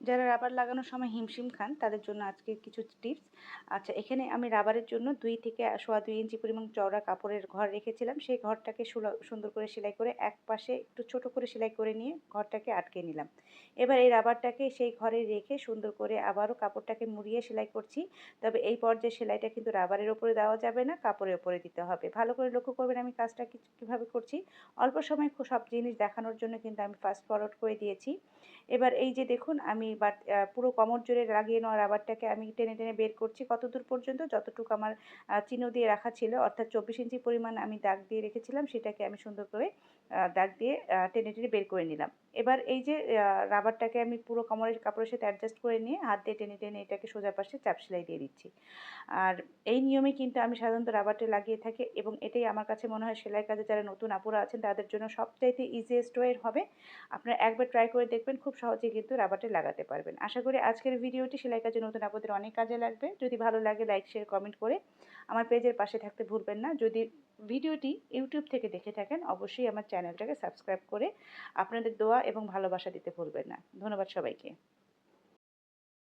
যারা রাবার লাগানোর সময় হিমশিম খান তাদের জন্য আজকে কিছু টিপস। আচ্ছা, এখানে আমি রাবারের জন্য 2 থেকে সোয়া 2 ইঞ্চি পরিমাণ চওড়া কাপড়ের ঘর রেখেছিলাম। সেই ঘরটাকে সুন্দর করে সেলাই করে এক পাশে একটু ছোট করে সেলাই করে নিয়ে ঘরটাকে আটকে নিলাম। এবার এই রাবারটাকে সেই ঘরে রেখে সুন্দর করে আবারও কাপড়টাকে মুড়িয়ে সেলাই করছি। তবে এই পর্যায়ে সেলাইটা কিন্তু রাবারের উপরে দেওয়া যাবে না, কাপড়ের উপরে দিতে হবে। ভালো করে লক্ষ্য করবেন আমি কাজটা কীভাবে করছি। অল্প সময় সব জিনিস দেখানোর জন্য কিন্তু আমি ফাস্ট ফরওয়ার্ড করে দিয়েছি। এবার এই যে দেখুন আমি পুরো কোমর জুড়ে লাগিয়ে নেওয়া রাবারটাকে আমি টেনে টেনে বের করছি কতদূর পর্যন্ত, যতটুকু আমার চিহ্ন দিয়ে রাখা ছিল, অর্থাৎ 24 ইঞ্চি পরিমাণ আমি দাগ দিয়ে রেখেছিলাম, সেটাকে আমি সুন্দর করে দাগ দিয়ে টেনে টেনে বের করে নিলাম। এবার এই যে রাবারটাকে আমি পুরো কোমরের কাপড়ের সাথে অ্যাডজাস্ট করে নিয়ে হাত দিয়ে টেনে টেনে এটাকে সোজা পাশে চাপ সেলাই দিয়ে দিচ্ছি। আর এই নিয়মে কিন্তু আমি সাধারণত রাবারটা লাগিয়ে থাকি এবং এটাই আমার কাছে মনে হয় সেলাই কাজে যারা নতুন আপুরা আছেন তাদের জন্য সবচাইতে ইজিয়েস্ট ওয়ে হবে। আপনারা একবার ট্রাই করে দেখবেন, খুব সহজেই কিন্তু রাবারটা লাগাতে পারবেন। আশা করি আজকের ভিডিওটি সেলাই কাজে নতুন আপুদের অনেক কাজে লাগবে। যদি ভালো লাগে লাইক, শেয়ার, কমেন্ট করে আমার পেজের পাশে থাকতে ভুলবেন না। যদি ভিডিওটি ইউটিউব থেকে দেখে থাকেন অবশ্যই আমার চ্যানেলটাকে সাবস্ক্রাইব করে আপনাদের দোয়া এবং ভালোবাসা দিতে ভুলবেন না। ধন্যবাদ সবাইকে।